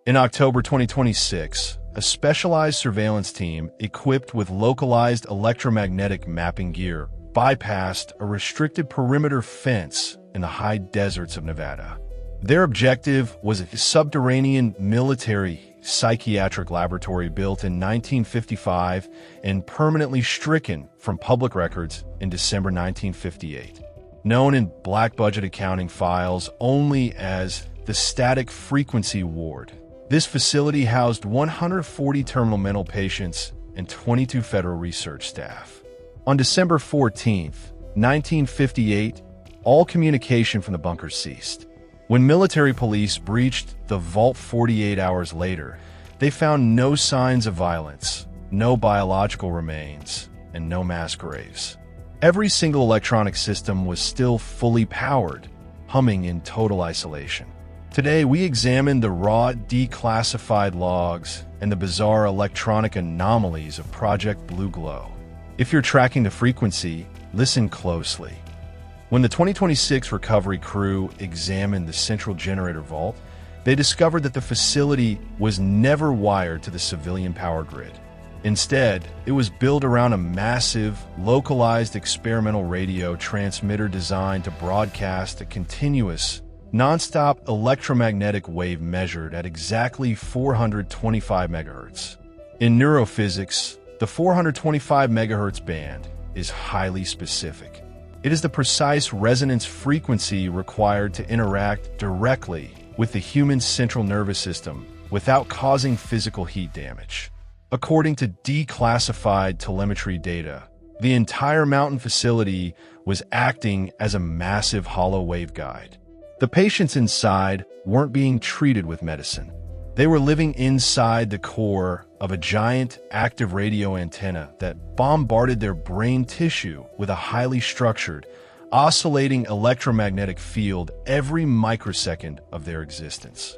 In October 2026, a specialized surveillance team equipped with localized electromagnetic mapping gear bypassed a restricted perimeter fence in the high deserts of Nevada. Their objective was a subterranean military psychiatric laboratory built in 1955 and permanently stricken from public records in December 1958. Known in black budget accounting files only as the Static Frequency Ward, this facility housed 140 terminal mental patients and 22 federal research staff. On December 14, 1958, all communication from the bunker ceased. When military police breached the vault 48 hours later, they found no signs of violence, no biological remains, and no mass graves. Every single electronic system was still fully powered, humming in total isolation. Today, we examine the raw, declassified logs and the bizarre electronic anomalies of Project Blue Glow. If you're tracking the frequency, listen closely. When the 2026 recovery crew examined the central generator vault, they discovered that the facility was never wired to the civilian power grid. Instead, it was built around a massive, localized experimental radio transmitter designed to broadcast a continuous, non-stop electromagnetic wave measured at exactly 425 MHz. In neurophysics, the 425 MHz band is highly specific. It is the precise resonance frequency required to interact directly with the human central nervous system without causing physical heat damage. According to declassified telemetry data, the entire mountain facility was acting as a massive hollow waveguide. The patients inside weren't being treated with medicine. They were living inside the core of a giant active radio antenna that bombarded their brain tissue with a highly structured, oscillating electromagnetic field every microsecond of their existence.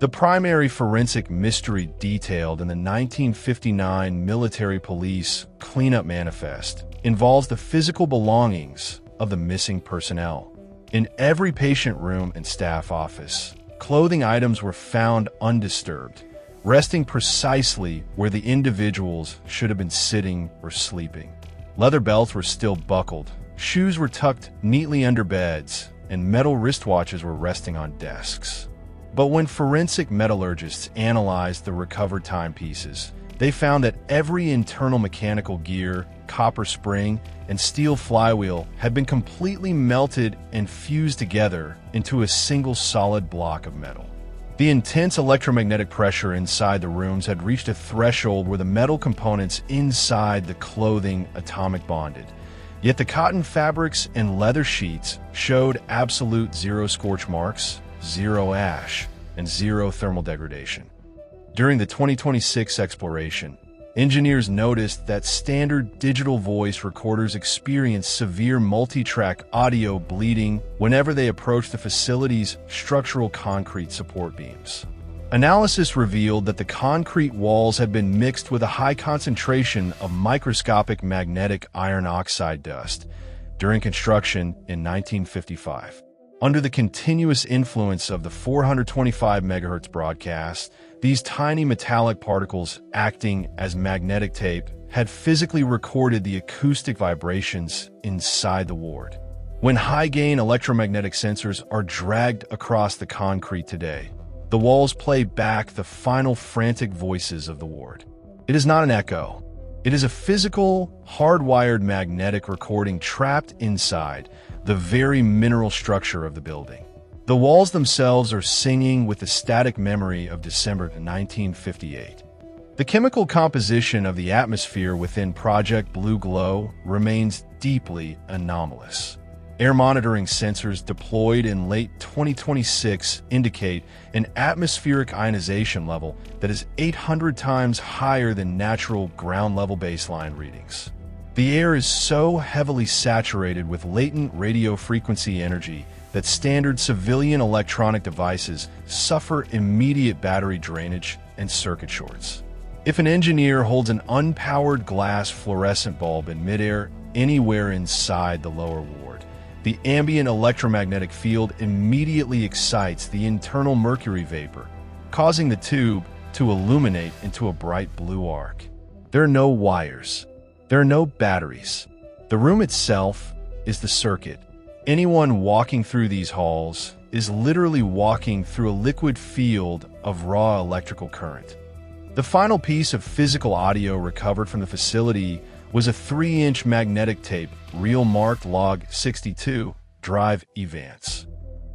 The primary forensic mystery detailed in the 1959 military police cleanup manifest involves the physical belongings of the missing personnel. In every patient room and staff office, clothing items were found undisturbed, resting precisely where the individuals should have been sitting or sleeping. Leather belts were still buckled, shoes were tucked neatly under beds, and metal wristwatches were resting on desks. But when forensic metallurgists analyzed the recovered timepieces, they found that every internal mechanical gear, copper spring, and steel flywheel had been completely melted and fused together into a single solid block of metal. The intense electromagnetic pressure inside the rooms had reached a threshold where the metal components inside the clothing atomic bonded. Yet the cotton fabrics and leather sheets showed absolute zero scorch marks, zero ash, and zero thermal degradation. During the 2026 exploration, engineers noticed that standard digital voice recorders experienced severe multi-track audio bleeding whenever they approached the facility's structural concrete support beams. Analysis revealed that the concrete walls had been mixed with a high concentration of microscopic magnetic iron oxide dust during construction in 1955. Under the continuous influence of the 425 MHz broadcast, these tiny metallic particles acting as magnetic tape had physically recorded the acoustic vibrations inside the ward. When high-gain electromagnetic sensors are dragged across the concrete today, the walls play back the final frantic voices of the ward. It is not an echo. It is a physical, hardwired magnetic recording trapped inside the very mineral structure of the building. The walls themselves are singing with the static memory of December 1958. The chemical composition of the atmosphere within Project Blue Glow remains deeply anomalous. Air monitoring sensors deployed in late 2026 indicate an atmospheric ionization level that is 800 times higher than natural ground-level baseline readings. The air is so heavily saturated with latent radio frequency energy that standard civilian electronic devices suffer immediate battery drainage and circuit shorts. If an engineer holds an unpowered glass fluorescent bulb in midair anywhere inside the lower ward, the ambient electromagnetic field immediately excites the internal mercury vapor, causing the tube to illuminate into a bright blue arc. There are no wires. There are no batteries. The room itself is the circuit. Anyone walking through these halls is literally walking through a liquid field of raw electrical current. The final piece of physical audio recovered from the facility was a 3-inch magnetic tape, reel marked log 62, drive events.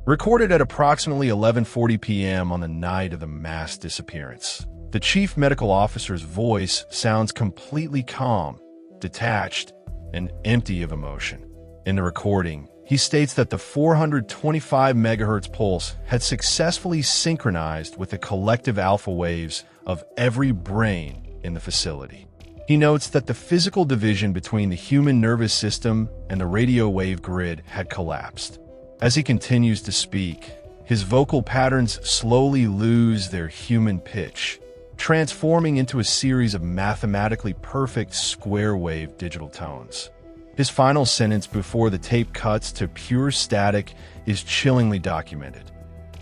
Recorded at approximately 11:40 p.m. on the night of the mass disappearance. The chief medical officer's voice sounds completely calm, detached, and empty of emotion. In the recording, he states that the 425 megahertz pulse had successfully synchronized with the collective alpha waves of every brain in the facility. He notes that the physical division between the human nervous system and the radio wave grid had collapsed. As he continues to speak, his vocal patterns slowly lose their human pitch, transforming into a series of mathematically perfect square-wave digital tones. His final sentence before the tape cuts to pure static is chillingly documented.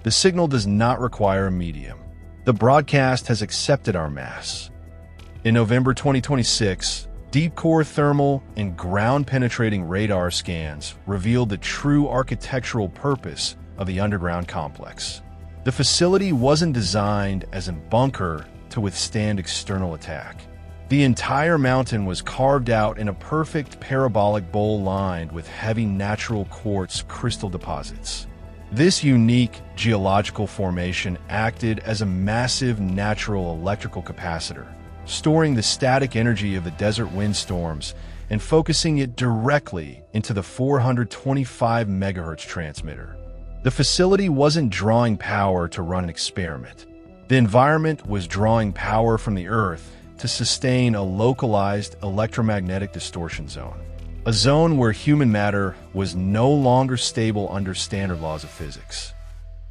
The signal does not require a medium. The broadcast has accepted our mass. In November 2026, deep-core thermal and ground-penetrating radar scans revealed the true architectural purpose of the underground complex. The facility wasn't designed as a bunker to withstand external attack. The entire mountain was carved out in a perfect parabolic bowl lined with heavy natural quartz crystal deposits. This unique geological formation acted as a massive natural electrical capacitor, storing the static energy of the desert windstorms and focusing it directly into the 425 megahertz transmitter. The facility wasn't drawing power to run an experiment. The environment was drawing power from the Earth to sustain a localized electromagnetic distortion zone, a zone where human matter was no longer stable under standard laws of physics.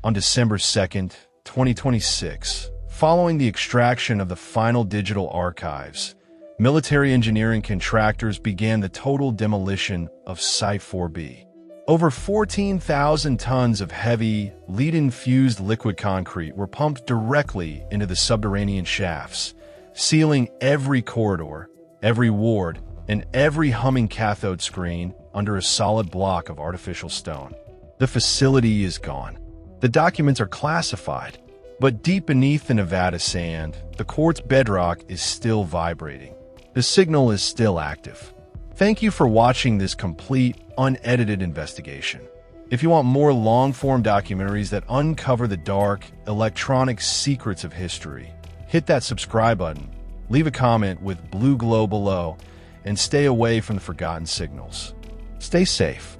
On December 2nd, 2026, following the extraction of the final digital archives, military engineering contractors began the total demolition of Site 4B. Over 14,000 tons of heavy, lead-infused liquid concrete were pumped directly into the subterranean shafts, sealing every corridor, every ward, and every humming cathode screen under a solid block of artificial stone. The facility is gone. The documents are classified, but deep beneath the Nevada sand, the quartz bedrock is still vibrating. The signal is still active. Thank you for watching this complete, unedited investigation. If you want more long-form documentaries that uncover the dark, electronic secrets of history, hit that subscribe button, leave a comment with blue glow below, and stay away from the forgotten signals. Stay safe.